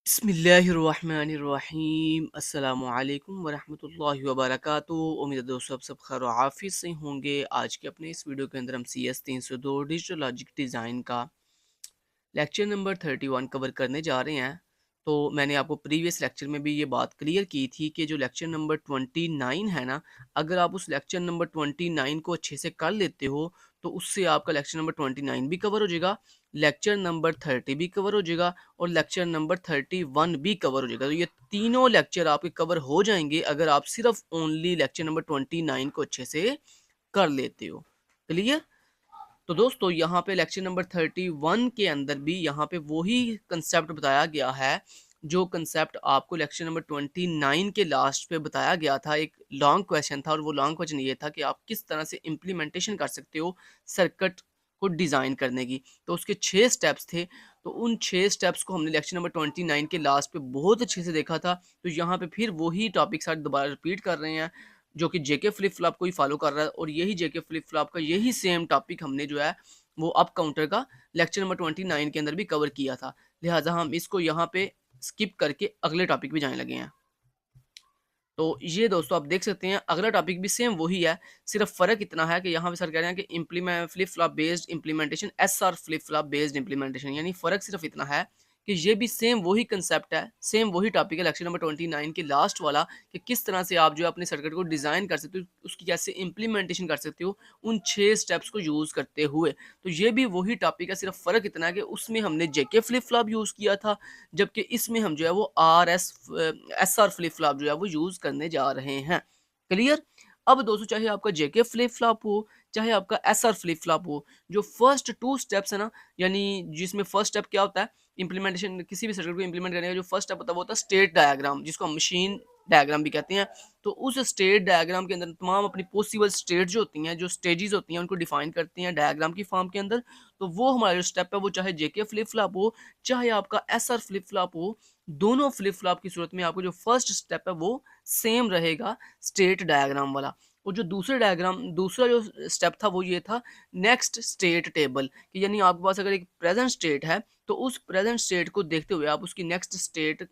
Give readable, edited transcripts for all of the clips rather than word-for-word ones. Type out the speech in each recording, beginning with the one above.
बिस्मिल्लाहिर्रहमानिर्रहीम अस्सलामुअलैकुम वरहमतुल्लाहि वबरकातुहू। उम्मीद है दोस्तों आप सब खैर आफियत से होंगे। आज के अपने इस वीडियो के अंदर हम CS 302 डिजिटल लॉजिक डिज़ाइन का लेक्चर नंबर 31 कवर करने जा रहे हैं। तो मैंने आपको प्रीवियस लेक्चर में भी ये बात क्लियर की थी कि जो लेक्चर नंबर 29 है ना, अगर आप उस लेक्चर नंबर 29 को अच्छे से कर लेते हो तो उससे आपका लेक्चर नंबर 29 भी कवर हो जाएगा, लेक्चर नंबर 30 भी कवर हो जाएगा और लेक्चर नंबर 31 भी कवर हो जाएगा। तो ये तीनों लेक्चर आपके कवर हो जाएंगे अगर आप सिर्फ ओनली लेक्चर नंबर 29 को अच्छे से कर लेते हो। क्लियर? तो दोस्तों यहाँ पे लेक्चर नंबर 31 के अंदर भी यहाँ पे वही कंसेप्ट बताया गया है जो कंसेप्ट आपको लेक्चर नंबर 29 के लास्ट पे बताया गया था। एक लॉन्ग क्वेश्चन था और वो लॉन्ग क्वेश्चन ये था कि आप किस तरह से इम्प्लीमेंटेशन कर सकते हो सर्किट को डिज़ाइन करने की। तो उसके 6 स्टेप्स थे। तो उन 6 स्टेप्स को हमने लेक्चर नंबर 29 के लास्ट पे बहुत अच्छे से देखा था। तो यहाँ पे फिर वही टॉपिक साथ दोबारा रिपीट कर रहे हैं जो कि जेके फ्लिप फ्लॉप को ही फॉलो कर रहा है और यही जेके फ्लिप फ्लॉप का यही सेम टॉपिक हमने जो है वो अप काउंटर का लेक्चर नंबर 29 के अंदर भी कवर किया था। लिहाजा हम इसको यहाँ पे स्किप करके अगले टॉपिक पे जाने लगे हैं। तो ये दोस्तों आप देख सकते हैं अगला टॉपिक भी सेम वही है, सिर्फ फ़र्क इतना है कि यहाँ पे सर कह रहे हैं कि flip flop based implementation SR flip flop based implementation, यानी फ़र्क सिर्फ इतना है कि ये भी सेम वही कंसेप्ट है, सेम वही टॉपिक है लेक्चर नंबर 29 के लास्ट वाला कि किस तरह से आप जो है अपने सर्किट को डिज़ाइन कर सकते हो, उसकी कैसे इम्प्लीमेंटेशन कर सकते हो उन 6 स्टेप्स को यूज़ करते हुए। तो ये भी वही टॉपिक है, सिर्फ फ़र्क इतना है कि उसमें हमने जेके फ्लिप फ्लॉप यूज़ किया था, जबकि इसमें हम जो है वो एसआर फ्लिप फ्लॉप जो है वो यूज़ करने जा रहे हैं। क्लियर? अब दोस्तों चाहे आपका जेके फ्लिप फ्लॉप हो, चाहे आपका एसआर फ्लिप फ्लॉप हो, जो फर्स्ट 2 स्टेप्स है ना, यानी जिसमें फर्स्ट स्टेप क्या होता है, इम्प्लीमेंटेशन किसी भी सर्किट को इम्प्लीमेंट करने का जो फर्स्ट स्टेप होता है वो होता है स्टेट डायग्राम, जिसको हम मशीन डायग्राम भी कहते हैं। तो उस स्टेट डायग्राम के अंदर तमाम अपनी पॉसिबल स्टेट जो होती हैं, जो स्टेजेस होती हैं, उनको डिफाइन करते हैं डायग्राम की फॉर्म के अंदर। तो वो हमारा जो स्टेप है वो चाहे जेके फ्लिप फ्लॉप हो, चाहे आपका एसआर फ्लिप फ्लॉप हो, दोनों फ्लिप फ्लॉप की सूरत में आपको जो फर्स्ट स्टेप है वो सेम रहेगा, स्टेट डायग्राम वाला। और जो दूसरा जो स्टेप था वो ये था नेक्स्ट स्टेट टेबल, कि यानी आपके पास अगर एक प्रेजेंट स्टेट है तो उस प्रेजेंट स्टेट को देखते हुए आप उसकी नेक्स्ट स्टेट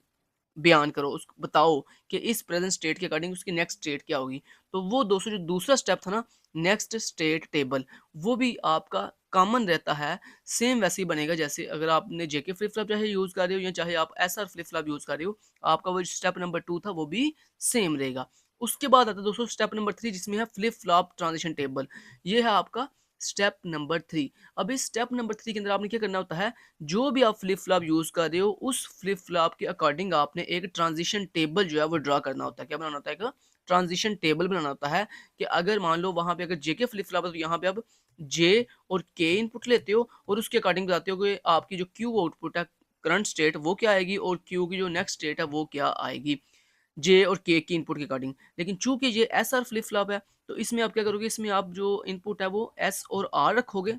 बयान करो, उसको बताओ कि इस प्रेजेंट स्टेट के अकॉर्डिंग उसकी नेक्स्ट स्टेट क्या होगी। तो वो दोस्तों जो दूसरा स्टेप था ना, नेक्स्ट स्टेट टेबल, वो भी आपका कॉमन रहता है, सेम वैसे ही बनेगा जैसे अगर आपने जेके फ्लिप फ्लॉप चाहे यूज़ कर रहे हो या चाहे आप एसआर फ्लिप फ्लॉप यूज़ कर रहे हो, आपका वो स्टेप नंबर 2 था वो भी सेम रहेगा। उसके बाद आता है दोस्तों स्टेप नंबर 3, जिसमें है फ्लिप फ्लॉप ट्रांजिशन टेबल। ये है आपका स्टेप नंबर 3। अब इस स्टेप नंबर 3 के अंदर आपने क्या करना होता है, जो भी आप फ्लिप फ्लॉप यूज़ कर रहे हो उस फ्लिप फ्लॉप के अकॉर्डिंग आपने एक ट्रांजिशन टेबल जो है वो ड्रा करना होता है। क्या बनाना होता है? एक ट्रांजिशन टेबल बनाना होता है कि अगर मान लो वहाँ पे अगर जे के फ्लिप फ्लॉप है तो यहाँ पे आप जे और के इनपुट लेते हो और उसके अकॉर्डिंग बताते हो कि आपकी जो क्यू आउटपुट है, करंट स्टेट, वो क्या आएगी और क्यू की जो नेक्स्ट स्टेट है वो क्या आएगी, जे और के की इनपुट के अकॉर्डिंग। लेकिन चूंकि ये एस आर फ्लिप फ्लॉप है तो इसमें आप क्या करोगे, इसमें आप जो इनपुट है वो एस और आर रखोगे,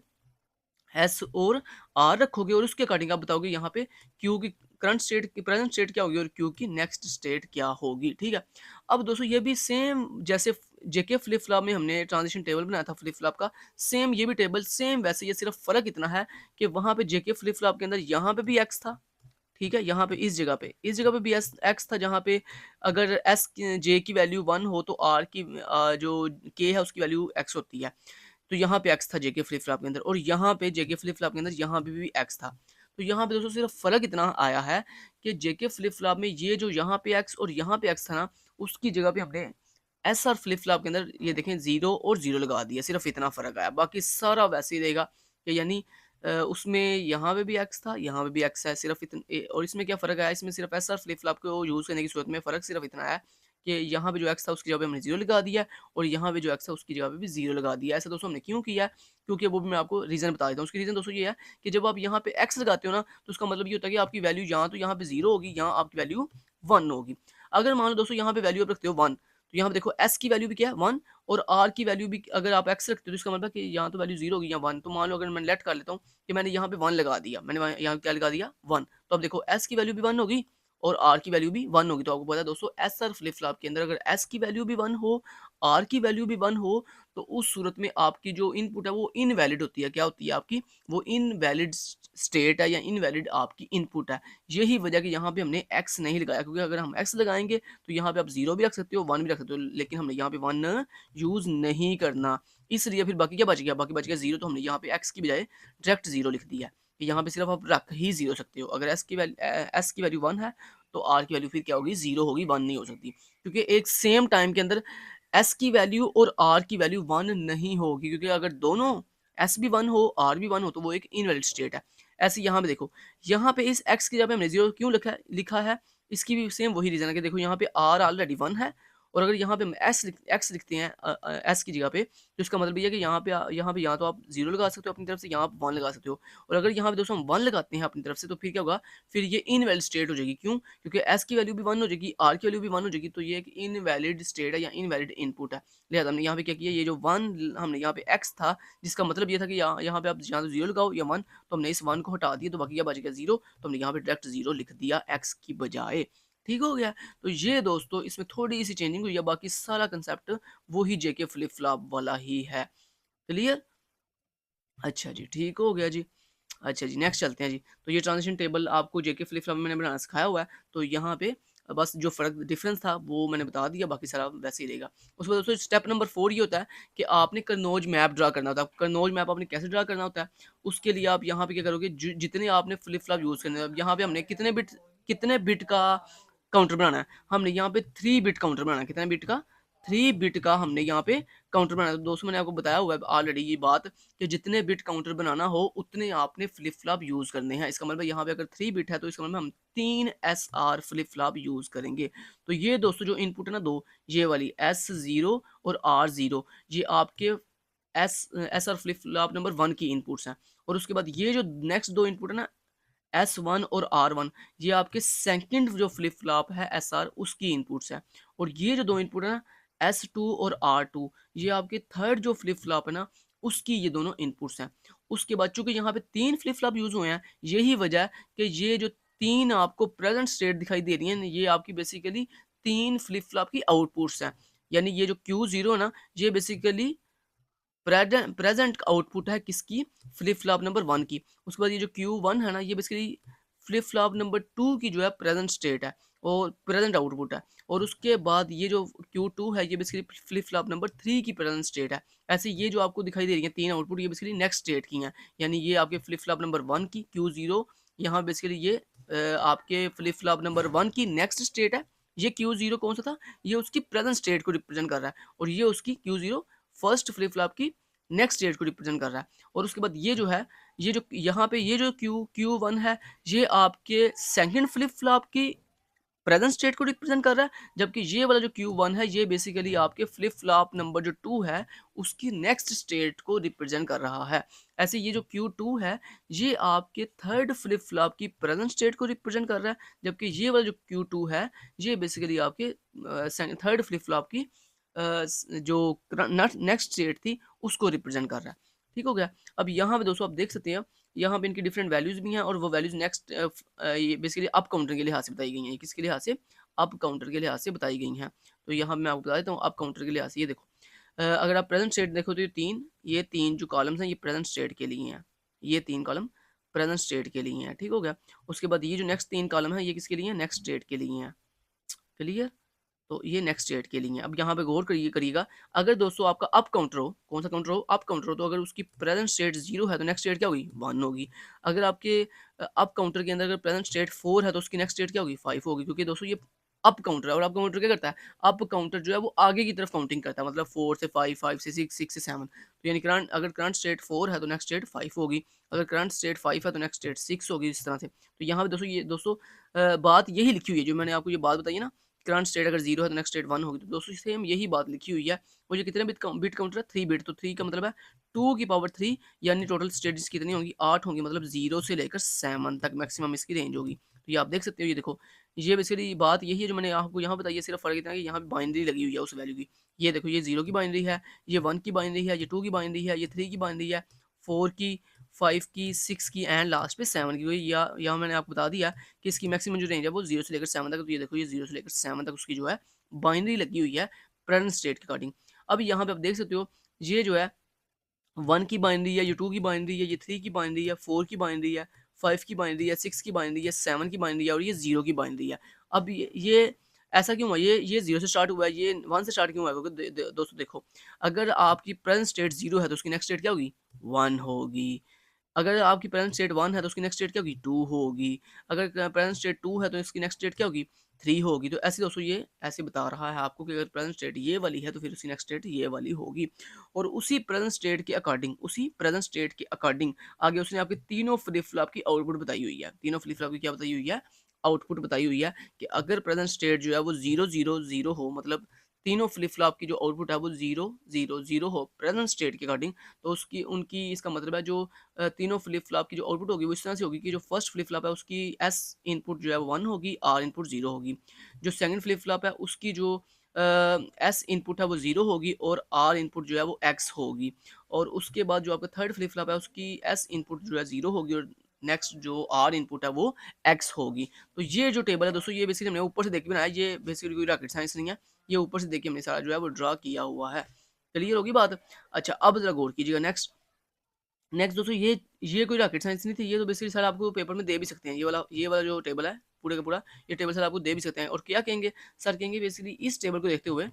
एस और आर रखोगे और उसके अकॉर्डिंग आप बताओगे यहाँ पे क्यू की करंट स्टेट की प्रेजेंट स्टेट क्या होगी और क्यू की नेक्स्ट स्टेट क्या होगी। ठीक है? अब दोस्तों ये भी सेम जैसे जेके फ्लिप फ्लॉप में हमने ट्रांजिशन टेबल बनाया था फ्लिप फ्लॉप का, सेम ये भी टेबल सेम वैसे, ये सिर्फ फर्क इतना है कि वहां पे जेके फ्लिप फ्लॉप के अंदर यहाँ पे भी एक्स था, ठीक है, यहाँ पे इस जगह पे भी एस एक्स था, जहाँ पे अगर एस जे की वैल्यू 1 हो तो आर की जो के है उसकी वैल्यू एक्स होती है। तो यहाँ पे एक्स था जेके फ्लिप फ्लॉप के अंदर और यहाँ पे जेके फ्लिप फ्लॉप के अंदर यहाँ पे भी एक्स था। तो यहाँ पे दोस्तों सिर्फ फ़र्क इतना आया है कि जेके फ्लिप फ्लॉप में ये जो यहाँ पे एक्स और यहाँ पे एक्स था ना, उसकी जगह पे हमने एस आर फ्लिप फ्लॉप के अंदर ये देखें 0 और 0 लगा दिया, सिर्फ इतना फ़र्क आया, बाकी सारा वैसे ही रहेगा कि यानी उसमें यहाँ पे भी एक्स था, यहाँ पे भी एक्स है, सिर्फ और इसमें क्या फ़र्क आया, इसमें सिर्फ एस आर फ्लिप फ्लॉप को यूज़ करने की सूरत में फ़र्क सिर्फ इतना है कि यहाँ पे जो एक्स था उसकी जगह पे हमने 0 लगा दिया और यहाँ पे जो एक्स है उसकी जगह पे भी 0 लगा दिया। ऐसा दोस्तों हमने क्यों किया है? क्योंकि वो भी मैं आपको रीज़न बता देता हूँ। उसकी रीज़न दोस्तों ये है कि जब आप यहाँ पे एक्स लगाते हो ना, तो उसका मतलब ये होता है कि आपकी वैल्यू यहाँ तो यहाँ पे 0 होगी, यहाँ आपकी वैल्यू 1 होगी। अगर मान लो दोस्तों यहाँ पे वैल्यू आप रखते हो 1, तो यहाँ पे देखो एस की वैल्यू भी क्या है 1 और आर की वैल्यू भी अगर आप एक्स रखते हो तो इसका मतलब कि यहाँ तो वैल्यू 0 होगी, यहाँ 1। तो मान लो अगर मैं लेट कर लेता हूँ कि मैंने यहाँ पे 1 लगा दिया, मैंने यहाँ क्या लगा दिया 1, तो अब देखो एस की वैल्यू भी 1 होगी और आर की वैल्यू भी 1 होगी। तो आपको पता है दोस्तों एसआर फ्लिप फ्लॉप के अंदर अगर एस की वैल्यू भी 1 हो, आर की वैल्यू भी 1 हो, तो उस सूरत में आपकी जो इनपुट है वो इनवैलिड होती है। क्या होती है आपकी? वो इनवैलिड स्टेट है या इनवैलिड आपकी इनपुट है। यही वजह कि यहाँ पे हमने एक्स नहीं लगाया, क्योंकि अगर हम एक्स लगाएंगे तो यहाँ पे आप 0 भी रख सकते हो, 1 भी रख सकते हो, लेकिन हमने यहाँ पे 1 यूज़ नहीं करना। इसलिए फिर बाकी क्या बच गया? बाकी बच गया 0, तो हमने यहाँ पे एक्स की बजाय डायरेक्ट 0 लिख दिया कि यहाँ पे सिर्फ आप रख ही 0 सकते हो। अगर एस की वैल्यू 1 है तो आर की वैल्यू फिर क्या होगी? 0 होगी, 1 नहीं हो सकती, क्योंकि एक सेम टाइम के अंदर एस की वैल्यू और आर की वैल्यू 1 नहीं होगी, क्योंकि अगर दोनों एस भी 1 हो, आर भी 1 हो, तो वो एक इनवैलिड स्टेट है। ऐसे यहाँ पे देखो, यहाँ पे इस एक्स की जगह पे हमने 0 क्यों लिखा है? इसकी भी सेम वही रीज़न है कि देखो यहाँ पे आर ऑलरेडी 1 है, और अगर यहाँ पे हम एक्स लिखते हैं एस की जगह पे, तो इसका मतलब ये है कि यहाँ पे या तो आप 0 लगा सकते हो अपनी तरफ से, यहाँ आप 1 लगा सकते हो। और अगर यहाँ पे दोस्तों हम 1 लगाते हैं अपनी तरफ से, तो फिर क्या होगा? फिर ये इनवैलिड स्टेट हो जाएगी। क्यों? क्योंकि एस की वैल्यू भी 1 हो जाएगी, आर की वैल्यू भी 1 हो जाएगी, तो ये एक इनवैलिड स्टेट है या इनवैलिड इनपुट है। लिहाजा हमने यहाँ पे क्या किया? ये जो 1 हमने यहाँ पे एक्स था, जिसका मतलब ये था कि यहाँ पे आप या तो 0 लगाओ या 1, तो हमने इस 1 को हटा दिया, तो बाकी क्या बच गया? 0। तो हमने यहाँ पे डायरेक्ट 0 लिख दिया एक्स की बजाय। ठीक हो गया? तो ये दोस्तों इसमें थोड़ी-सी चेंजिंग हुई है, बाकी सारा कांसेप्ट वही जेके फ्लिप फ्लॉप वाला ही है। क्लियर? अच्छा जी, ठीक हो गया जी। अच्छा जी, नेक्स्ट चलते हैं जी। तो ये ट्रांज़िशन टेबल आपको जेके फ्लिप फ्लॉप में मैंने बनाना सिखाया हुआ है, तो यहाँ पे बस जो फ़र्क डिफ़रेंस था वो मैंने बता दिया, बाकी सारा वैसे ही रहेगा। उसके बाद दोस्तों स्टेप नंबर 4 ये होता है कि आपने कार्नोज मैप ड्रा करना होता है। कार्नोज मैप आपने कैसे ड्रा करना होता है? उसके लिए आप यहाँ पे क्या करोगे, जितने आपने फ्लिप फ्लॉप यूज़ करने हैं, अब यहाँ पे हमने कितने बिट का काउंटर बनाना है? हमने यहाँ पे 3 बिट काउंटर बनाना है। कितने बिट का? 3 बिट का हमने यहाँ पे काउंटर बनाना है। तो दोस्तों मैंने आपको बताया हुआ है ऑलरेडी ये बात, कि जितने बिट काउंटर बनाना हो उतने आपने फ्लिप फ्लॉप यूज़ करने हैं। इसका मतलब यहाँ पे अगर 3 बिट है तो इसका मतलब हम 3 एसआर फ्लिप फ्लॉप यूज़ करेंगे। तो ये दोस्तों जो इनपुट है ना 2, ये वाली S0 और R0, ये आपके एसआर फ्लिप फ्लॉप नंबर 1 की इनपुट्स हैं। और उसके बाद ये जो नेक्स्ट 2 इनपुट है ना, S1 और R1, ये आपके सेकंड जो फ्लिप फ्लॉप है SR उसकी इनपुट्स है। और ये जो 2 इनपुट है ना, S2 और R2, ये आपके थर्ड जो फ्लिप फ्लॉप है ना उसकी ये दोनों इनपुट्स हैं। उसके बाद चूँकि यहाँ पे 3 फ्लिप फ्लॉप यूज़ हुए हैं, यही वजह है कि ये जो 3 आपको प्रेज़ेंट स्टेट दिखाई दे रही हैं, ये आपकी बेसिकली 3 फ्लिप फ्लॉप की आउटपुट्स हैं। यानी ये जो Q0 है ना, ये बेसिकली प्रेजेंट आउटपुट है किसकी? फ्लिप फ्लॉप नंबर 1 की। उसके बाद ये जो Q1 है ना, ये बेसिकली फ्लिप फ्लॉप नंबर 2 की जो है प्रेजेंट स्टेट है और प्रेजेंट आउटपुट है। और उसके बाद ये जो Q2 है, ये बेसिकली फ्लिप फ्लॉप नंबर 3 की प्रेजेंट स्टेट है। ऐसे ये जो आपको दिखाई दे रही है 3 आउटपुट, ये बेसिकली नेक्स्ट स्टेट की हैं। यानी ये आपके फ्लिप फ्लॉप नंबर 1 की Q0, यहाँ बेसिकली ये आपके फ्लिप फ्लॉप नंबर 1 की नेक्स्ट स्टेट है। ये Q0 कौन सा था? ये उसकी प्रेजेंट स्टेट को रिप्रेजेंट कर रहा है, और ये उसकी Q0 फर्स्ट फ्लिप फ्लॉप की नेक्स्ट स्टेट को रिप्रेजेंट कर रहा है। और उसके बाद ये जो है, ये जो यहाँ पे ये जो Q1 है, ये आपके सेकंड फ्लिप फ्लॉप की प्रेजेंट स्टेट को रिप्रेजेंट कर रहा है, जबकि ये वाला जो Q1 है, ये बेसिकली आपके फ्लिप फ्लॉप नंबर जो 2 है उसकी नेक्स्ट स्टेट को रिप्रेजेंट कर रहा है। ऐसे ये जो Q2 है, ये आपके थर्ड फ्लिप फ्लॉप की प्रेजेंट स्टेट को रिप्रेजेंट कर रहा है, जबकि ये वाला जो Q2 है, ये बेसिकली आपके थर्ड फ्लिप फ्लॉप की जो नेक्स्ट स्टेट थी उसको रिप्रेजेंट कर रहा है। ठीक हो गया? अब यहाँ पे दोस्तों आप देख सकते हैं, यहाँ पे इनकी डिफरेंट वैल्यूज़ भी हैं, और वो वैल्यूज़ नेक्स्ट ये बेसिकली अप काउंटर के लिहाज से बताई गई हैं। किसके लिहाज से? अप काउंटर के लिहाज से बताई गई हैं। तो यहाँ मैं आपको बता देता हूँ अप काउंटर के लिहाज से। ये देखो, अगर आप प्रेजेंट स्टेट देखो तो ये तीन जो कॉलम्स हैं ये प्रेजेंट स्टेट के लिए हैं। ये 3 कॉलम प्रेजेंट स्टेट के लिए हैं। ठीक हो गया? उसके बाद ये जो नेक्स्ट 3 कॉलम हैं ये किसके लिए हैं? नेक्स्ट स्टेट के लिए हैं। क्लियर? तो ये नेक्स्ट स्टेट के लिए है। अब यहाँ पे गौर करिएगा, अगर दोस्तों आपका अप काउंटर हो, कौन सा काउंटर हो? अप काउंटर हो, तो अगर उसकी प्रेजेंट स्टेट 0 है तो नेक्स्ट स्टेट क्या होगी? 1 होगी। अगर आपके अप काउंटर के अंदर अगर प्रेजेंट स्टेट 4 है तो उसकी नेक्स्ट स्टेट क्या होगी? 5 होगी, क्योंकि दोस्तों ये अप काउंटर है, और अप काउंटर क्या करता है? अप काउंटर जो है वो आगे की तरफ काउंटिंग करता है, मतलब 4 से 5, 5 से 6, 6 से 7। तो यानी अगर करंट स्टेट 4 है तो नेक्स्ट स्टेट 5 होगी, अगर करंट स्टेट 5 है तो नेक्स्ट स्टेट 6 होगी, इस तरह से। तो यहाँ पे दोस्तों बात यही लिखी हुई है, जो मैंने आपको ये बात बताई है ना, करंट स्टेट अगर 0 है तो नेक्स्ट स्टेट 1 होगी। तो दोस्तों सेम यही बात लिखी हुई है। वो जो कितने बिट काउंटर है? 3 बिट। तो 3 का मतलब है 2 की पावर 3, यानी टोटल स्टेट्स कितनी होंगी? 8 होंगी, मतलब 0 से लेकर 7 तक मैक्सिमम इसकी रेंज होगी। तो ये आप देख सकते हो, ये देखो, ये बेसिकली बात यही है जो मैंने आपको यहाँ बताई है, सिर्फ फ़र्क इतना है कि यहाँ पे बाइनरी लगी हुई है उस वैल्यू की। ये देखो, ये 0 की बाइनरी है, ये 1 की बाइनरी है, ये 2 की बाइनरी है, ये 3 की बाइनरी है, 4 की 5 की, 6 की एंड लास्ट पे 7 की हुई। या मैंने आपको बता दिया कि इसकी मैक्सिमम जो रेंज है वो 0 से लेकर 7 तक। तो ये देखो, ये 0 से लेकर 7 तक उसकी जो है बाइनरी लगी हुई है प्रेजेंट स्टेट के अकॉर्डिंग। अब यहाँ पे आप देख सकते हो, ये जो है 1 की बाइनरी है, ये 2 की बाइनरी है, ये 3 की बाइनरी है, 4 की बाइनरी है, 5 की बाइनरी है, 6 की बाइनरी है, 7 की बाइनरी है और ये 0 की बाइनरी है। अब ये ऐसा क्यों हुआ? ये 0 से स्टार्ट हुआ है, ये 1 से स्टार्ट क्यों हुआ है? क्योंकि दोस्तों देखो, अगर आपकी प्रेजेंट स्टेट 0 है तो उसकी नेक्स्ट स्टेट क्या होगी? 1 होगी। अगर आपकी प्रेजेंट स्टेट 1 है तो उसकी नेक्स्ट स्टेट क्या होगी? 2 होगी। अगर प्रेजेंट स्टेट 2 है तो इसकी नेक्स्ट स्टेट क्या होगी? 3 होगी। तो ऐसे दोस्तों ये ऐसे बता रहा है आपको कि अगर प्रेजेंट स्टेट ये वाली है तो फिर उसकी नेक्स्ट स्टेट ये वाली होगी। और उसी प्रेजेंट स्टेट के अकॉर्डिंग आगे उसने आपके तीनों फ्लिप फ्लॉप की आउटपुट बताई हुई है। तीनों फ्लिप फ्लॉप की क्या बताई हुई है? आउटपुट बताई हुई है कि अगर प्रेजेंट स्टेट जो है वो 0 0 0 हो, मतलब तीनों फ्लिप फ्लॉप की जो आउटपुट है वो 0 0 0 हो प्रेजेंट स्टेट के अकॉर्डिंग, तो उसकी उनकी इसका मतलब है जो तीनों फ्लिप फ्लॉप की जो आउटपुट होगी वो इस तरह से होगी कि जो फर्स्ट फ्लिप फ्लॉप है उसकी एस इनपुट जो है वो 1 होगी, आर इनपुट 0 होगी। जो सेकंड फ्लिप फ्लॉप है उसकी जो एस इनपुट है वो 0 होगी और आर इनपुट जो है वो एक्स होगी। और उसके बाद जो आपका थर्ड फ्लिप फ्लॉप है उसकी एस इनपुट जो है 0 होगी और नेक्स्ट जो आर इनपुट है वो एक्स होगी। तो ये जो टेबल है दोस्तों, ये बेसिकली हमने ऊपर से देख के बनाया, ये बेसिकली कोई रॉकेट साइंस नहीं है, ये ऊपर से देख के हमने सारा जो है वो ड्रा किया हुआ है। क्लियर होगी बात? अच्छा, अब जरा गौर कीजिएगा। नेक्स्ट नेक्स्ट दोस्तों, ये कोई रॉकेट साइंस नहीं थी, ये तो बेसिकली सर आपको पेपर में दे भी सकते हैं। ये वाला जो टेबल है पूरे का पूरा, ये टेबल सर आपको दे भी सकते हैं। और क्या कहेंगे? सर कहेंगे बेसिकली इस टेबल को देखते हुए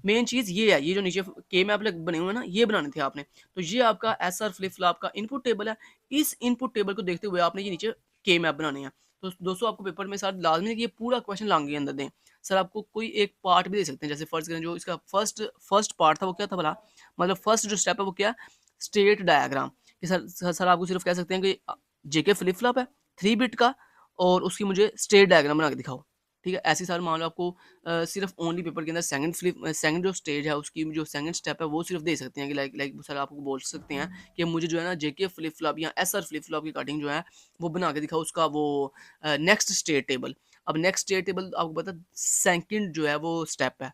मेन चीज़ ये है, ये जो नीचे के मैप बने हुए हैं ना, ये बनाने थे आपने। तो ये आपका एसआर फ्लिप फ्लॉप का इनपुट टेबल है। इस इनपुट टेबल को देखते हुए आपने ये नीचे के मैप बनाने हैं। तो दोस्तों आपको पेपर में सर लाजमी है कि ये पूरा क्वेश्चन लांग के अंदर दें। सर आपको कोई एक पार्ट भी दे सकते हैं, जैसे फर्ज करें जो इसका फर्स्ट पार्ट था वो क्या था भला? मतलब फर्स्ट जो स्टेप है वो क्या? State diagram. कि सर आपको सिर्फ कह सकते हैं कि जेके फ्लिप फ्लॉप है 3 बिट का और उसकी मुझे स्टेट डायग्राम बना के दिखाओ। ठीक है? ऐसे सर मान लो आपको सिर्फ ओनली पेपर के अंदर सेकंड जो स्टेज है उसकी जो सेकंड स्टेप है वो सिर्फ दे सकते हैं कि लाइक लाइक सर आपको बोल सकते हैं कि मुझे जो है ना जेके फ्लिप फ्लॉप या एसआर फ्लिप फ्लॉप की कटिंग जो है वो बना के दिखाओ उसका वो नेक्स्ट स्टेट टेबल। अब नेक्स्ट स्टेट टेबल आपको पता है सेकंड जो है वो स्टेप है,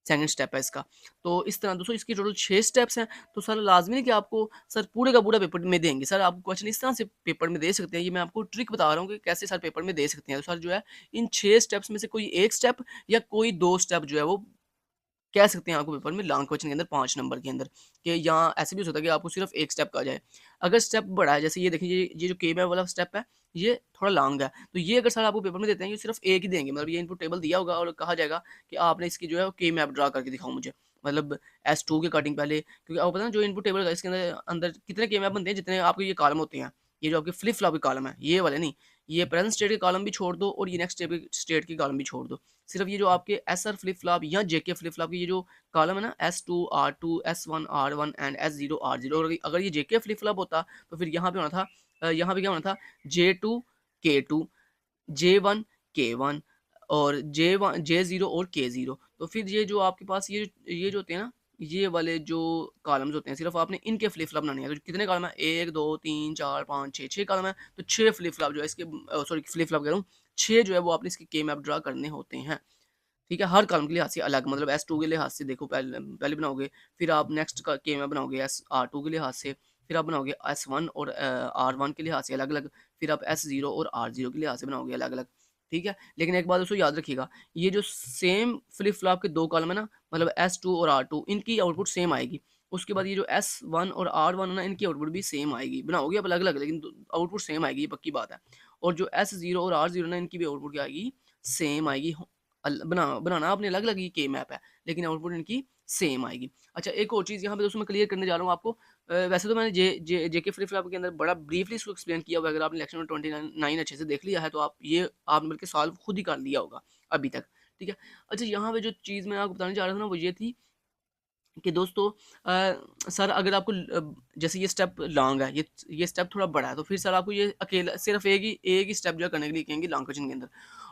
सेकंड स्टेप है इसका। तो इस तरह दोस्तों इसके टोटल 6 स्टेप्स हैं। तो सर लाज़मी है कि आपको सर पूरे का पूरा पेपर में देंगे। सर आपको क्वेश्चन इस तरह से पेपर में दे सकते हैं, ये मैं आपको ट्रिक बता रहा हूँ कि कैसे सर पेपर में दे सकते हैं। तो सर जो है इन 6 स्टेप्स में से कोई 1 स्टेप या कोई 2 स्टेप जो है वो कह सकते हैं आपको पेपर में लॉन्ग क्वेश्चन के अंदर 5 नंबर के अंदर, कि यहाँ ऐसे भी हो सकता है कि आपको सिर्फ एक स्टेप का आ जाए। अगर स्टेप बड़ा है, जैसे ये देखिए ये जो के मैप वाला स्टेप है ये थोड़ा लॉन्ग है, तो ये अगर सर आपको पेपर में देते हैं ये सिर्फ एक ही देंगे, मतलब ये इनपुट टेबल दिया होगा और कहा जाएगा कि आपने इसकी जो है के मैप ड्रा करके दिखाओ मुझे, मतलब S2 के कटिंग पहले, क्योंकि आपको पता है जो इनपुट टेबल है इसके अंदर अंदर कितने के मैप बनते हैं जितने आपके ये कॉलम होते हैं। ये जो आपके फ्लिप फ्लॉप के कॉलम है ये वाले नहीं, ये प्रेजेंट स्टेट के कॉलम भी छोड़ दो और ये नेक्स्ट स्टेट के कॉलम भी छोड़ दो। सिर्फ ये जो आपके एसआर फ्लिप फ्लॉप या जेके फ्लिप फ्लॉप की ये जो कॉलम है ना S2 R2 S1 R1 and S0 R0, और अगर ये जेके फ्लिप फ्लॉप होता तो फिर यहाँ पे होना था यहाँ पे क्या होना था J2 K2 J1 K1 और J1 J0 और K0। तो फिर ये जो आपके पास ये जो होते हैं ना, ये वाले जो कॉलम्स होते हैं सिर्फ आपने इनके फ्लिप फ्लॉप बनाने हैं। तो कितने कॉलम है? 1 2 3 4 5 6 6 कॉलम है, तो 6 फ्लिप फ्लॉप जो है इसके सॉरी फ्लिप फ्लॉप कह रहा हूँ, 6 जो है वो आपने इसके के मैप ड्रा करने होते हैं। ठीक है? हर कॉलम के लिहाज से अलग, मतलब S2 के लिहाज से देखो पहले पहले बनाओगे, फिर आप नेक्स्ट का के में बनाओगे R2 के लिहाज से, फिर आप बनाओगे S1 और R1 के लिहाज से अलग-अलग, फिर आप S0 और R0 के लिहाज से बनाओगे अलग-अलग। ठीक है? लेकिन एक बात दोस्तों याद रखिएगा, ये जो सेम फ्लिप फ्लॉप के 2 कॉलम है ना, मतलब S2 और R2 इनकी आउटपुट सेम आएगी। उसके बाद ये जो S1 और R1 है ना, इनकी आउटपुट भी सेम आएगी। बनाओगे आप अलग-अलग लेकिन आउटपुट सेम आएगी, ये पक्की बात है। और जो S0 और R0 ना, इनकी भी आउटपुट क्या आएगी? सेम आएगी। बनाना आपने अलग-अलग ही के मैप है, लेकिन आउटपुट इनकी सेम आएगी। अच्छा, एक और चीज़ यहाँ पे दोस्तों मैं क्लियर करने जा रहा हूँ आपको। वैसे तो मैंने जेके फ्लिप फ्लॉप के अंदर बड़ा ब्रीफली इसको एक्सप्लेन किया हुआ है। अगर आपने लेक्चर नंबर 29 अच्छे से देख लिया है तो आपने बल्कि सॉल्व खुद ही कर लिया होगा अभी तक। ठीक है? अच्छा, यहाँ पे जो चीज़ मैं आपको बताने जा रहा था ना वो ये थी कि दोस्तों सर अगर आपको जैसे ये स्टेप लॉन्ग है, ये स्टेप थोड़ा बड़ा है, तो फिर सर आपको ये अकेला सिर्फ एक ही स्टेप जो है करने के लिए कहेंगे लॉन्ग क्वेश्चन के अंदर।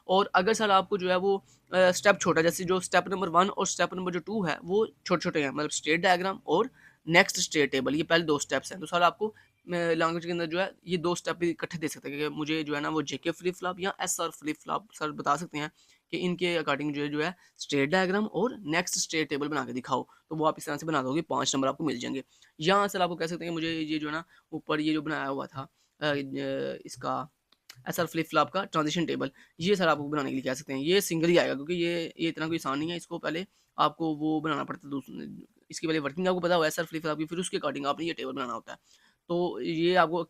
और अगर सर आपको जो है वो स्टेप छोटा, जैसे जो स्टेप नंबर 1 और स्टेप नंबर जो 2 है वो छोटे-छोटे हैं, मतलब स्टेट डायग्राम और नेक्स्ट स्टेट टेबल, ये पहले 2 स्टेप्स हैं। तो सर आपको लैंग्वेज के अंदर जो है ये 2 स्टेप भी इकट्ठे दे सकते हैं कि मुझे जो है ना वो जेके फ्लिप फ्लॉप या एसआर फ्लिप फ्लॉप सर बता सकते हैं कि इनके अकॉर्डिंग जो है स्टेट डायग्राम और नेक्स्ट स्टेट टेबल बना के दिखाओ। तो वो आप इस तरह से बना दोगे, 5 नंबर आपको मिल जाएँगे। या सर आपको कह सकते हैं मुझे ये जो है ना ऊपर ये जो बनाया हुआ था इसका एसआर फ्लिप फ्लॉप का ट्रांजिशन टेबल, ये सर आपको बनाने के लिए कह सकते हैं। ये सिंगल ही आएगा क्योंकि ये इतना कोई आसान नहीं है, इसको पहले आपको वो बनाना पड़ता है इसकी पहले वर्किंग आपको पता होगा एसआर फ्लिप फ्लॉप की, फिर उसके अकॉर्डिंग आपने ये टेबल बनाना होता है। तो ये आपको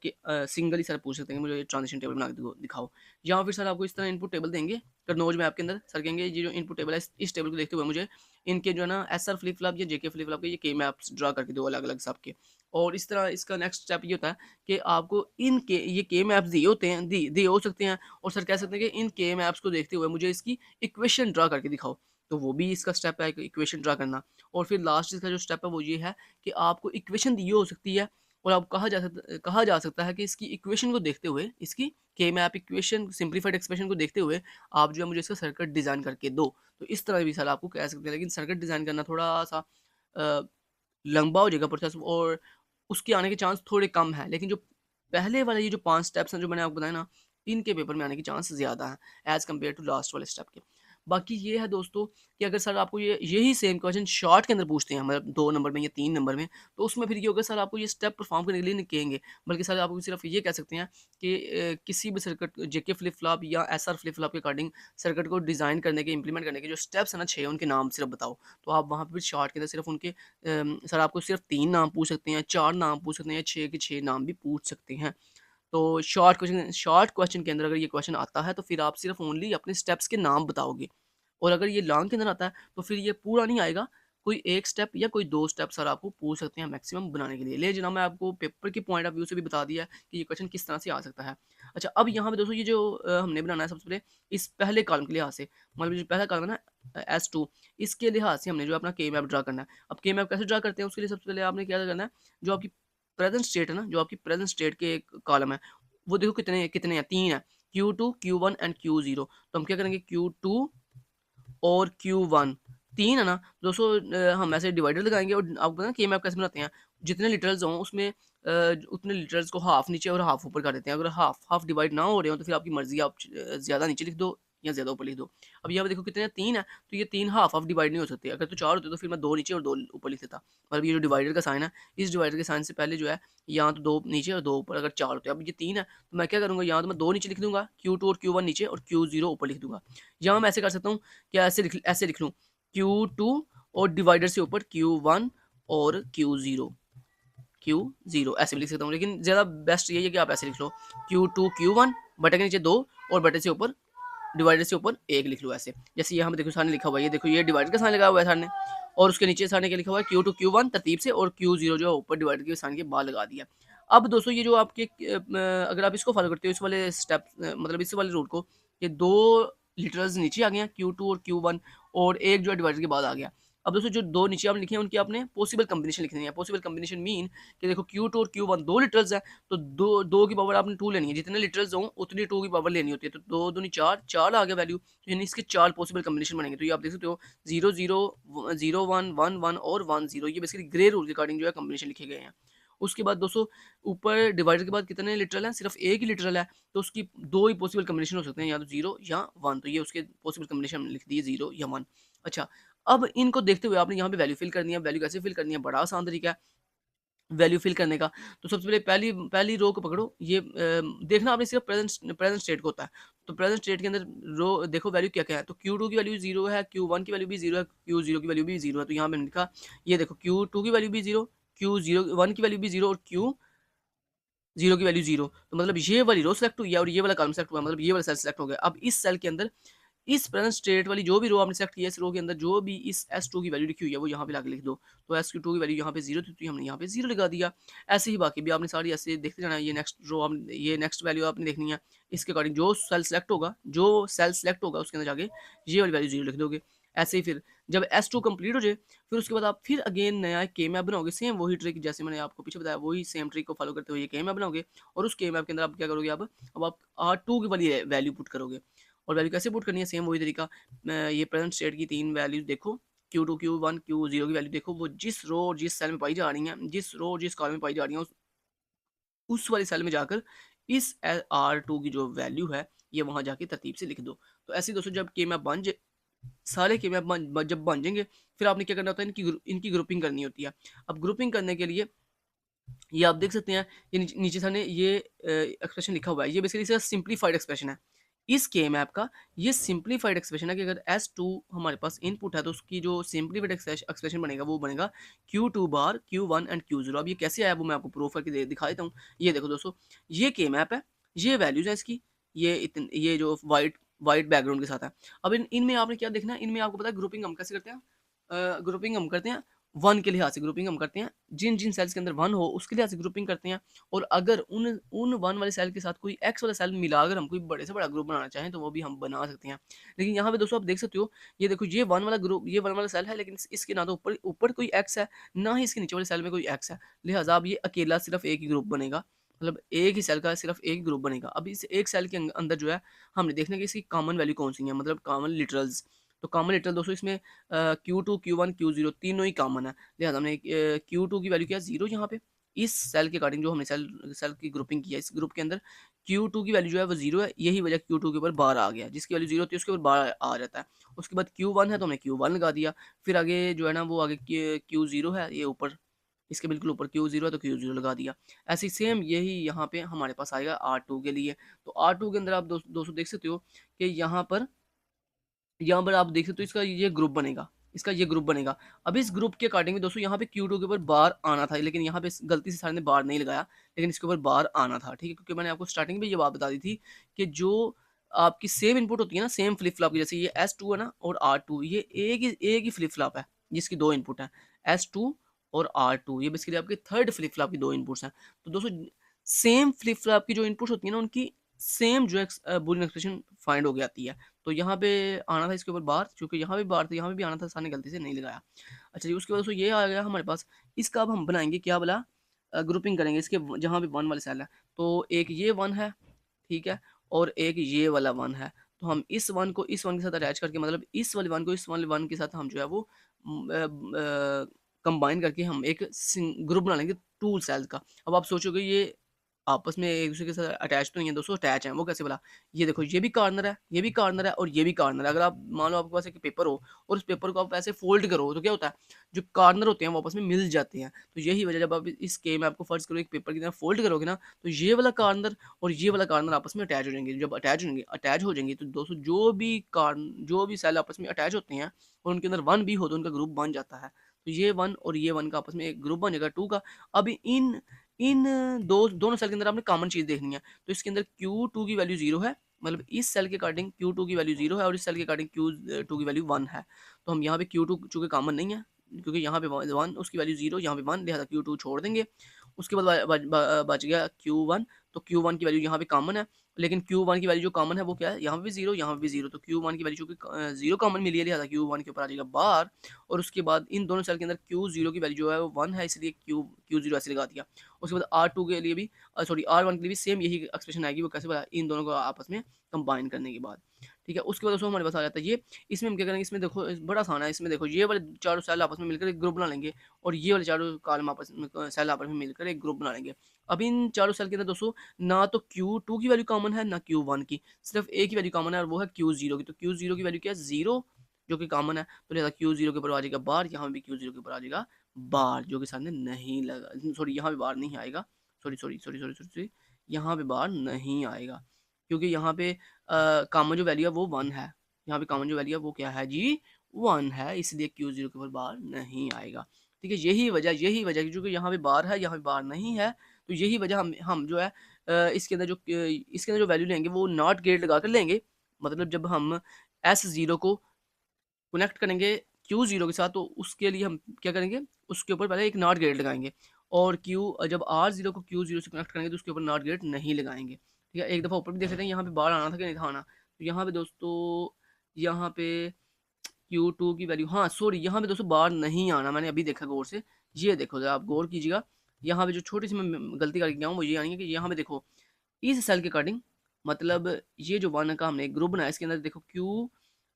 सिंगल ही सर पूछ सकते हैं कि मुझे ट्रांजिशन टेबल बना के दिखाओ। या फिर सर आपको इस तरह इनपुट टेबल देंगे कनौज मैप के अंदर, सर कहेंगे ये जो इनपुट टेबल है इस टेबल को देखते हुए मुझे इनके जो है ना एसआर फ्लिप फ्लॉप या जेके फ्लिप फ्लॉप के ये के मैप्स ड्रा करके दो अलग-अलग सबके। और इस तरह इसका नेक्स्ट स्टेप ये होता है कि आपको इनके ये के मैप्स दिए होते हैं दिए हो सकते हैं और सर कह सकते हैं कि इन के मैप्स को देखते हुए मुझे इसकी इक्वेशन ड्रा करके दिखाओ। तो वो भी इसका स्टेप है इक्वेशन ड्रा करना। और फिर लास्ट इसका जो स्टेप है वो ये है कि आपको इक्वेशन दी हो सकती है और आप कहा जा सकता है कि इसकी इक्वेशन को देखते हुए इसकी के मैप इक्वेशन सिंप्लीफाइड एक्सप्रेशन को देखते हुए आप जो है मुझे इसका सर्किट डिज़ाइन करके दो। तो इस तरह भी सर आपको कह सकते हैं, लेकिन सर्किट डिज़ाइन करना थोड़ा-सा अ, लंबा हो जाएगा प्रोसेस और उसके आने के चांस थोड़े कम हैं। लेकिन जो पहले वाले ये जो 5 स्टेप्स हैं जो मैंने आपको बताया ना, इनके पेपर में आने के चांस ज़्यादा हैं एज़ कम्पेयर टू लास्ट वाले स्टेप के। बाकी ये है दोस्तों कि अगर सर आपको ये यही सेम क्वेश्चन शॉर्ट के अंदर पूछते हैं मतलब 2 नंबर में या 3 नंबर में, तो उसमें फिर ये होगा सर आपको ये स्टेप परफॉर्म करने के लिए नहीं कहेंगे, बल्कि सर आपको सिर्फ ये कह सकते हैं कि किसी भी सर्किट जेके फ्लिप फ्लॉप या एसआर फ्लिप फ्लॉप के अकॉर्डिंग सर्किट को डिज़ाइन करने के, इंप्लीमेंट करने के जो स्टेप्स हैं ना 6 उनके नाम सिर्फ बताओ। तो आप वहाँ पे भी शॉर्ट के अंदर सिर्फ उनके सर आपको सिर्फ 3 नाम पूछ सकते हैं, 4 नाम पूछ सकते हैं या 6 के 6 नाम भी पूछ सकते हैं। तो शॉर्ट क्वेश्चन के अंदर अगर ये क्वेश्चन आता है तो फिर आप सिर्फ ओनली अपने स्टेप्स के नाम बताओगे। और अगर ये लॉन्ग के अंदर आता है तो फिर ये पूरा नहीं आएगा, कोई 1 स्टेप या कोई 2 स्टेप सर आपको पूछ सकते हैं मैक्सिमम बनाने के लिए। ले जनाब मैं आपको पेपर के पॉइंट ऑफ व्यू से भी बता दिया है कि ये क्वेश्चन किस तरह से आ सकता है। अच्छा अब यहाँ पे दोस्तों ये जो हमने बनाना है सबसे पहले इस पहले कॉलम के लिहाज से, मतलब जो पहला कॉलम है ना S2 इसके लिहाज से हमने जो अपना के मैप ड्रा करना है। अब के मैप कैसे ड्रा करते हैं उसके लिए सबसे पहले आपने क्या करना है, जो आपकी प्रेज़ेंट स्टेट है ना, जो आपकी प्रेज़ेंट स्टेट के एक कॉलम है, वो देखो कितने कितने हैं, 3 हैं, Q2, Q1 एंड Q0। तो हम क्या करेंगे Q2 और Q1 3 है ना दोस्तों, हम ऐसे डिवाइडर लगाएँगे और आपको पता है के मैप कैसे बनाते हैं, जितने लिटरल्स हों उसमें उतने लिटरल्स को हाफ नीचे और हाफ ऊपर कर देते हैं। अगर हाफ हाफ डिवाइड ना हो रहे हो तो फिर आपकी मर्ज़ी आप ज़्यादा नीचे लिख दो या ज़्यादा ऊपर लिख दो। अब यहाँ पे देखो कितने हैं, 3 है, तो ये 3 हाफ हाफ डिवाइड नहीं हो सकते। अगर तो 4 होते तो फिर मैं 2 नीचे और 2 ऊपर लिख देता। मतलब ये जो डिवाइडर का साइन है, इस डिवाइडर के साइन से पहले जो है यहाँ तो 2 नीचे और 2 ऊपर, अगर 4 होते। अब ये 3 है, तो मैं क्या करूँगा, यहाँ तो मैं 2 नीचे लिख दूँगा, Q2 और Q1 नीचे और Q0 ऊपर लिख दूँगा। यहाँ मैं ऐसे कर सकता हूँ, क्या ऐसे लिख लूँ Q2 और डिवाइडर से ऊपर Q1 और Q0 ऐसे भी लिख सकता हूँ, लेकिन ज़्यादा बेस्ट यही है कि आप ऐसे लिख लो Q2 Q1 बटे के नीचे 2 और बटे से ऊपर डिवाइडर से ऊपर 1 लिख लो ऐसे। जैसे यहाँ पे देखो सामने लिखा हुआ है, ये देखो ये डिवाइडर का साइन लगा हुआ है सामने और उसके नीचे सामने क्या लिखा हुआ है Q2 Q1 तरतीब से और Q0 जो है ऊपर डिवाइडर के साइन के बाद लगा दिया। अब दोस्तों ये जो आपके अगर आप इसको फॉलो करते हो इस वाले स्टेप मतलब इस वाले रूल को, ये 2 लिटरल्स नीचे आ गए हैं Q2 और Q1 और एक जो है डिवाइडर के बाद आ गया। अब दोस्तों जो 2 नीचे आपने लिखे हैं उनकी आपने पॉसिबल कॉम्बिनेशन लिखनी है। पॉसिबल कॉम्बिनेशन मीन कि देखो Q2 और Q1 2 लिटरल्स हैं, तो 2 की पावर आपने 2 लेनी है। जितने लिटरल्स हों उतनी 2 की पावर लेनी होती है। तो 2 दूनी 4, 4 आ गया वैल्यू, तो यानी इसके 4 पॉसिबल कॉम्बिनेशन बनेंगे। तो ये आप देख सकते हो 0, 0, 0, 1, 1, 1 और 1, 0, ये बेसिकली ग्रे रूल के अकॉर्डिंग जो है कॉम्बिनेशन लिखे गए हैं। उसके बाद दोस्तों ऊपर डिवाइडर के बाद कितने लिटरल हैं? सिर्फ एक ही लिटरल है, तो उसकी 2 ही पॉसिबल कॉम्बिनेशन हो सकते हैं, या तो 0 या 1। तो ये उसके पॉसिबल कॉम्बिनेशन हमने लिख दिए 0 या 1। अच्छा, अब इनको देखते हुए आपने यहाँ पे वैल्यू फिल करनी है। वैल्यू कैसे फिल करनी है? बड़ा आसान तरीका है वैल्यू फिल करने का। तो सबसे पहले पहली पहली रो को पकड़ो, ये देखना आपने सिर्फ प्रेज़ेंट प्रेज़ेंट स्टेट को होता है। तो प्रेज़ेंट स्टेट के अंदर रो देखो वैल्यू क्या-क्या है। तो Q2 की वैल्यू 0 है, Q1 की वैल्यू भी 0 है, Q0 की वैल्यू भी 0 है। तो यहाँ मैंने लिखा, ये देखो Q2 की वैल्यू भी 0, Q01 की वैल्यू भी 0 और Q0 की वैल्यू 0। तो मतलब ये वाली रो सेलेक्ट हुई है और ये वाला कॉलम सेलेक्ट हुआ है, मतलब ये वाला सेल सेलेक्ट हो गया। अब इस सेल के अंदर इस प्रेज़ेंट स्टेट वाली जो भी रो आपने सेलेक्ट की है, इस रो के अंदर जो भी इस S2 की वैल्यू लिखी हुई है, वो यहाँ पे लाके लिख दो। तो SQ2 की वैल्यू यहाँ पे 0 थी, तो हमने यहाँ पे 0 लगा दिया। ऐसे ही बाकी भी आपने सारी ऐसे देखते जाना है। ये नेक्स्ट वैल्यू आपने देखनी है। इसके अकॉर्डिंग जो सेल सेलेक्ट होगा उसके अंदर जाके ये वाली वैल्यू 0 लिख दोगे। ऐसे ही फिर जब S2 कंप्लीट हो जाए, फिर उसके बाद आप फिर अगेन नया के मैप बनाओगे। सेम वही ट्रिक जैसे मैंने आपको पीछे बताया, वही सेम ट्रिक को फॉलो करते हुए ये के मैप बनाओगे और उस के मैप के अंदर आप क्या करोगे, अब आप R2 की वाली वैल्यू पुट करोगे। और वैल्यू कैसे पुट करनी है? सेम वही तरीका। ये प्रेज़ेंट स्टेट की 3 वैल्यूज़ देखो, Q2, Q1, Q0 की वैल्यू देखो, वो जिस रो और जिस सेल में पाई जा रही हैं, जिस रो और जिस कॉलम में पाई जा रही हैं, उस वाली सेल में जाकर इस R2 की जो वैल्यू है ये वहाँ जाके तरतीब से लिख दो। तो ऐसे ही दोस्तों जब के मैप बन जाए, सारे के मैप जब बन जाएँगे, फिर आपने क्या करना होता है, इनकी ग्रुपिंग करनी होती है। अब ग्रुपिंग करने के लिए ये आप देख सकते हैं, ये नीचे सामने ये एक्सप्रेशन लिखा हुआ है, ये बेसिकली इसका सिंप्लीफाइड एक्सप्रेशन है। इस के मैप का ये सिंप्लीफाइड एक्सप्रेशन है कि अगर S2 हमारे पास इनपुट है तो उसकी जो सिंप्लीफाइड एक्सप्रेशन बनेगा वो बनेगा Q2 bar Q1 and Q0। अब ये कैसे आया वो मैं आपको प्रूफ करके दिखा देता हूँ। ये देखो दोस्तों, ये के मैप है, ये वैल्यूज है इसकी, ये जो वाइट वाइट बैकग्राउंड के साथ है। अब इनमें आपने क्या देखना है, इनमें आपको पता है ग्रुपिंग हम कैसे करते हैं, ग्रुपिंग हम करते हैं 1 के लिहाज से ग्रुपिंग हम करते हैं, जिन सेल्स के अंदर 1 हो उसके लिहाज से ग्रुपिंग करते हैं। और अगर उन उन 1 वाले सेल के साथ कोई x वाला सेल मिलाकर हम कोई बड़े से बड़ा ग्रुप बनाना चाहें तो वो भी हम बना सकते हैं। लेकिन यहाँ पे दोस्तों आप देख सकते हो, ये देखो ये 1 वाला ग्रुप, ये 1 वाला सेल है, लेकिन इसके ना तो ऊपर ऊपर कोई x है, ना ही इसके नीचे वाले सेल में कोई x है। लिहाजा अब ये अकेला सिर्फ एक ही ग्रुप बनेगा, मतलब एक ही सेल का सिर्फ एक ही ग्रुप बनेगा। अब इस एक सेल के अंदर जो है हमने देखना है कि इसकी कॉमन वैल्यू कौन सी है, मतलब कॉमन लिटरल्स। तो कॉमन लिटरल दोस्तों इसमें Q2 Q1 Q0 तीनों ही कॉमन है। लिहाजा हमने Q2 की वैल्यू क्या है 0 यहाँ पे। इस सेल के अकॉर्डिंग जो हमने सेल सेल की ग्रुपिंग की है, इस ग्रुप के अंदर Q2 की वैल्यू जो है वो 0 है। यही वजह Q2 के ऊपर बार आ गया, जिसकी वैल्यू 0 होती है उसके ऊपर बार आ जाता है। उसके बाद Q1 है तो हमने Q1 लगा दिया। फिर आगे जो है ना वो आगे Q0 है, ये ऊपर इसके बिल्कुल ऊपर Q0 है तो Q0 लगा दिया। ऐसे ही सेम यही यहाँ पे हमारे पास आएगा R2 के लिए। तो R2 के अंदर आप दोस्तों देख सकते हो कि यहाँ पर आप देख सकते हो इसका ये ग्रुप बनेगा, इसका ये ग्रुप बनेगा। अब इस ग्रुप के अकॉर्डिंग में दोस्तों यहाँ पे Q2 के ऊपर बार आना था, लेकिन यहाँ पे गलती से सारे ने बार नहीं लगाया, लेकिन इसके ऊपर बार आना था, ठीक है? क्योंकि मैंने आपको स्टार्टिंग में ये बात बता दी थी कि जो आपकी सेम इनपुट होती है ना, सेम फ्लिप फ्लॉप की, जैसे ये S2 है ना और R2, ये एक ही फ्लिप फ्लॉप है जिसकी 2 इनपुट हैं, S2 और R2। ये बेसिकली आपके थर्ड फ्लिप फ्लॉप की 2 इनपुट्स हैं। तो दोस्तों सेम फ्लिप फ्लॉप की जो इनपुट्स होती है ना, उनकी सेम जो बूलियन एक्सप्रेशन फाइंड हो के आती है। तो यहाँ पे आना था इसके ऊपर बार, चूँकि यहाँ भी बार था, यहाँ पे भी आना था, सर ने गलती से नहीं लगाया। अच्छा जी, उसके बाद दोस्तों ये आ गया हमारे पास। इसका अब हम बनाएँगे क्या बोला, ग्रुपिंग करेंगे इसके जहाँ भी 1 वाले सेल है। तो एक ये 1 है, ठीक है? और एक ये वाला 1 है। तो हम इस 1 को इस 1 के साथ अटैच करके, मतलब इस वाले 1 को इस वाले 1 के साथ हम जो है वो कंबाइन करके हम एक ग्रुप बना लेंगे 2 सेल्स का। अब आप सोचोगे ये आपस में एक-दूसरे के साथ अटैच तो नहीं है दोस्तों, अटैच हैं। वो कैसे भला? ये देखो ये भी कॉर्नर है, ये भी कॉर्नर है और ये भी कॉर्नर है। अगर आप मान लो आपके पास एक पेपर हो और उस पेपर को आप ऐसे फ़ोल्ड करो तो क्या होता है? जो कॉर्नर होते हैं वो आपस में मिल जाते हैं। तो यही वजह, जब आप इस के में आपको फ़र्ज़ करो एक पेपर की तरह फ़ोल्ड करोगे ना, तो ये वाला कॉर्नर और ये वाला कॉर्नर आपस में अटैच हो जाएँगे। जब अटैच हो जाएँगे तो दोस्तों जो भी सेल आपस में अटैच होते हैं और उनके अंदर 1 भी हो तो उनका ग्रुप बन जाता है। तो ये 1 और ये 1 का आपस में एक ग्रुप बन जाएगा 2 का। अब इन इन दोनों सेल के अंदर आपने कॉमन चीज़ देखनी है। तो इसके अंदर Q2 की वैल्यू 0 है, मतलब इस सेल के अकॉर्डिंग Q2 की वैल्यू 0 है और इस सेल के अकॉर्डिंग Q2 की वैल्यू 1 है। तो हम यहाँ पे Q2 चूँकि कॉमन नहीं है, क्योंकि यहाँ पे 1 उसकी वैल्यू 0, यहाँ पे 1, लिहाज़ा Q2 छोड़ देंगे। उसके बाद बच गया Q1, तो Q1 की वैल्यू यहाँ पे कॉमन है, लेकिन Q1 की वैल्यू जो कॉमन है वो क्या है? यहाँ पे भी 0, यहाँ पे भी 0, तो Q1 की वैल्यू चूँकि 0 कॉमन मिली है, लिहाज़ा Q1 के ऊपर आ जाएगा बार। और उसके बाद इन दोनों सेल के अंदर Q0 की वैल्यू जो है वो 1 है, इसलिए Q0 ऐसे लगा दिया। उसके बाद R2 के लिए भी सॉरी R1 के लिए भी सेम यही एक्सप्रेशन आएगी। वो कैसे बना? इन दोनों को आपस में कंबाइन करने के बाद, ठीक है? उसके बाद दोस्तों हमारे पास आ जाता है ये। इसमें हम क्या करेंगे, इसमें देखो बड़ा आसान है। इसमें देखो ये वाले चारों सेल आपस में मिलकर एक ग्रुप बना लेंगे और ये वाले चारों कॉलम आपस में सेल आपस में मिलकर एक ग्रुप बना लेंगे। अब इन चारों सेल के अंदर दोस्तों ना तो Q2 की वैल्यू कॉमन है, ना Q1 की, सिर्फ एक ही वैल्यू कॉमन है और वो है Q0 की। तो Q0 की वैल्यू क्या है? 0, जो कि कॉमन है। तो लिहाज़ा Q0 के ऊपर आ जाएगा बार, यहाँ भी Q0 के ऊपर आ जाएगा बार, जो कि सामने नहीं लगा, सॉरी यहाँ पे बार नहीं आएगा। सॉरी, यहाँ पे बार नहीं आएगा, क्योंकि यहाँ पे कॉमन जो वैल्यू है वो 1 है। यहाँ पे कॉमन जो वैल्यू है वो क्या है जी? 1 है, इसलिए Q0 के ऊपर बार नहीं आएगा। ठीक है? यही वजह कि चूँकि यहाँ पे बार है, यहाँ पे बार नहीं है, तो यही वजह हम जो है इसके अंदर जो वैल्यू लेंगे वो नॉट गेट लगाकर लेंगे। मतलब जब हम S0 को कनेक्ट करेंगे Q0 के साथ, तो उसके लिए हम क्या करेंगे, उसके ऊपर पहले एक नॉट गेट लगाएँगे और जब R0 को Q0 से कनेक्ट करेंगे तो उसके ऊपर नॉट गेट नहीं लगाएँगे। ठीक है? एक दफ़ा ऊपर भी देख लेते हैं यहाँ पे बार आना था कि नहीं था आना। तो यहाँ पे दोस्तों, यहाँ पे Q2 की वैल्यू, हाँ सॉरी, यहाँ पे दोस्तों बार नहीं आना, मैंने अभी देखा गौर से। ये देखो ज़रा आप गौर कीजिएगा, यहाँ पे जो छोटी-सी मैं गलती करके गया हूँ वो ये आनी है कि यहाँ पे देखो इस सेल के अकॉर्डिंग, मतलब ये जो 1 का हमने एक ग्रुप बनाया, इसके अंदर देखो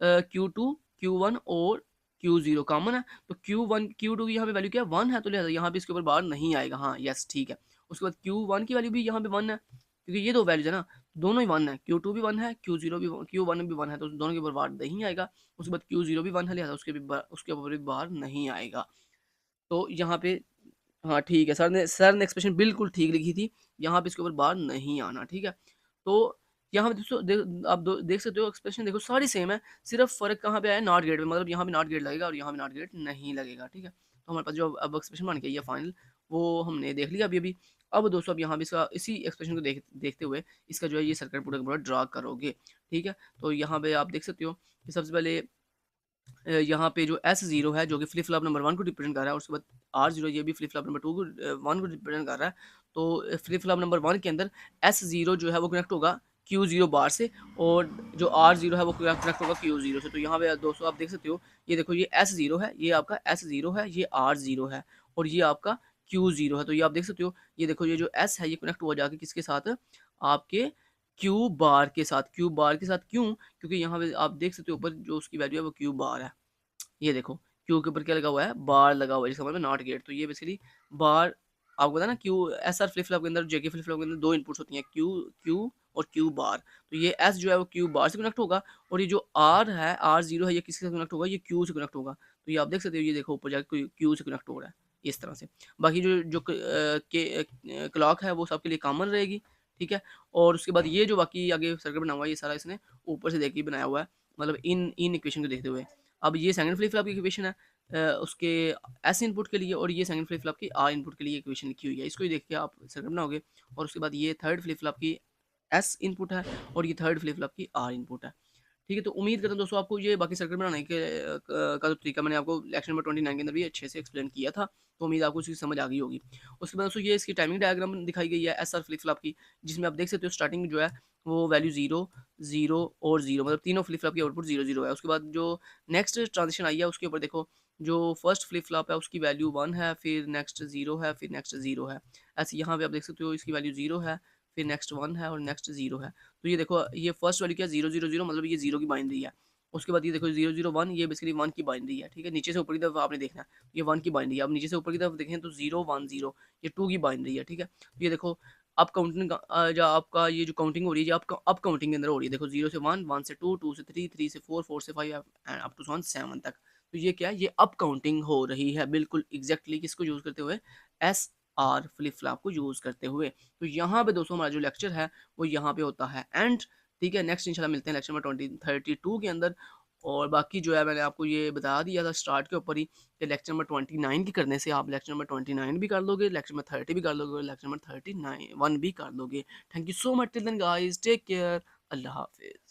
Q2, Q1 और Q0 कॉमन है। तो Q2 की यहाँ पे वैल्यू क्या है? 1 है, तो लिहाज़ा यहाँ पे इसके ऊपर बार नहीं आएगा। हाँ, यस ठीक है। उसके बाद Q1 की वैल्यू भी यहाँ पे 1 है, क्योंकि ये 2 वैल्यूज़ है ना, दोनों ही 1 है, Q2 भी 1 है, Q0 भी Q1 भी 1 है, तो दोनों के ऊपर बार नहीं आएगा। उसके बाद Q0 भी 1 है, लिहाज़ा उसके ऊपर भी बार नहीं आएगा। तो यहाँ पे हाँ, ठीक है, सर ने एक्सप्रेशन बिल्कुल ठीक लिखी थी, यहाँ पे इसके ऊपर बार नहीं आना, ठीक है? तो यहाँ पे दोस्तों आप देख सकते हो एक्सप्रेशन देखो सारी सेम है, सिर्फ़ फ़र्क कहाँ पे आया नॉट गेट में, मतलब यहाँ पे नॉट गेट लगेगा और यहाँ पे नॉट गेट नहीं लगेगा, ठीक है? तो हमारे पास जो अब एक्सप्रेशन बन के आई है फाइनल, वो हमने देख लिया अभी-अभी। अब दोस्तों अब यहाँ पे इसका इसी एक्सप्रेशन को देखते हुए इसका जो है ये सर्किट पूरा का पूरा ड्रा करोगे, ठीक है? तो यहाँ पे आप देख सकते हो कि सबसे पहले यहाँ पे जो S0 है जो कि फ्लिप फ्लॉप नंबर 1 को रिप्रेजेंट कर रहा है और उसके बाद R0 ये भी फ्लिप फ्लॉप नंबर 2 को 1 को रिप्रेजेंट कर रहा है। तो फ्लिप फ्लॉप नंबर 1 के अंदर S0 जो है वो कनेक्ट होगा Q0 बार से और जो R0 है वो कनेक्ट होगा Q0 से। तो यहाँ पे दोस्तों आप देख सकते हो ये देखो ये S0 है, ये आपका S0 है, ये R0 है और ये आपका Q0 है। तो ये आप देख सकते हो ये देखो ये जो S है ये कनेक्ट हुआ जाके किसके साथ आपके Q बार के साथ। Q बार के साथ क्यों? क्योंकि यहाँ पे आप देख सकते हो ऊपर जो उसकी वैल्यू है वो Q बार है। ये देखो क्यू के ऊपर क्या लगा हुआ है बार लगा हुआ है जिसका मतलब नॉट गेट। तो ये बेसिकली बार आपको पता है ना Q S R flip flop के अंदर जेके फ्लिप फ्लॉप के अंदर दो इनपुट्स होती हैं क्यू क्यू और क्यू बार। तो ये एस जो है वो क्यू बार से कनेक्ट होगा और ये जो आर है आर जीरो है ये किसके साथ कनेक्ट होगा ये क्यू से कनेक्ट होगा। तो ये आप देख सकते हो ये देखो ऊपर जाकर क्यू से कनेक्ट हो रहा है इस तरह से। बाकी जो जो क्लॉक है वो सबके लिए कॉमन रहेगी ठीक है। और उसके बाद ये जो बाकी आगे सर्किट बना हुआ है ये सारा इसने ऊपर से देखिए बनाया हुआ है मतलब इन इन इक्वेशन को देखते हुए। अब ये सेकंड फ्लिप फ्लॉप की इक्वेशन है उसके एस इनपुट के लिए और ये सेकंड फ्लिप फ्लॉप की आर इनपुट के लिए इक्वेशन लिखी हुई है। इसको ही देख के आप सर्किट बनाओगे और उसके बाद ये थर्ड फ्लिप फ्लॉप की एस इनपुट है और ये थर्ड फ्लिप फ्लॉप की आर इनपुट है। ठीक है, तो उम्मीद करता हूँ दोस्तों आपको ये बाकी सर्किट बनाने के का जो तरीका मैंने आपको लेक्चर नंबर 29 के अंदर भी अच्छे से एक्सप्लेन किया था। तो उम्मीद आपको उसकी समझ आ गई होगी। उसके बाद दोस्तों ये इसकी टाइमिंग डायग्राम दिखाई गई है एस आर फ्लिप फ्लॉप की, जिसमें आप देख सकते हो स्टार्टिंग जो है वो वैल्यू 0, 0 और 0 मतलब तीनों फ्लिप फ्लॉप की आउटपुट 0, 0 है। उसके बाद जो नेक्स्ट ट्रांजिशन आई है उसके ऊपर देखो जो फर्स्ट फ्लिप फ्लॉप है उसकी वैल्यू 1 है, फिर नेक्स्ट 0 है, फिर नेक्स्ट 0 है। ऐसे यहाँ पे आप देख सकते हो इसकी वैल्यू 0 है, फिर नेक्स्ट 1 है और नेक्स्ट 0 है। तो ये देखो ये फर्स्ट वाली क्या 0, 0, 0 मतलब ये 0 की बाइनरी है। उसके बाद ये देखो 0, 0, 1 ये बेसिकली 1 की बाइनरी है, ठीक है? नीचे से ऊपर की तरफ आपने देखना है, ये 1 की बाइनरी है। अब नीचे से ऊपर की तरफ देखें तो 0, 1, 0 ये 2 की बाइनरी है, ठीक है? तो ये देखो अप काउंटिंग जो आपका ये जो काउंटिंग हो रही है, ये आपका अप काउंटिंग के अंदर हो रही है। देखो 0 से 1, 1 से 2, 2 से 3, 3 से 4, 4 से 5 एंड अप टू 7 तक। तो ये क्या है? ये अप काउंटिंग हो रही है बिल्कुल एग्ज़ैक्टली किसको यूज़ करते हुए? एसआर फ्लिप फ्लॉप को यूज़ करते हुए। तो यहाँ पे दोस्तों हमारा जो लेक्चर है, वो यहाँ पे होता है एंड। ठीक है, नेक्स्ट इंशाल्लाह मिलते हैं लेक्चर नंबर 32 के अंदर। और बाकी जो है मैंने आपको ये बता दिया था स्टार्ट के ऊपर ही कि लेक्चर नंबर 29 की करने से आप लेक्चर नंबर 29 भी कर लोगे, लेक्चर नंबर 30 भी कर लोगे और लेक्चर नंबर 31 भी कर लोगे। Thank you so much till then guys, take care, अल्लाह हाफ़िज़।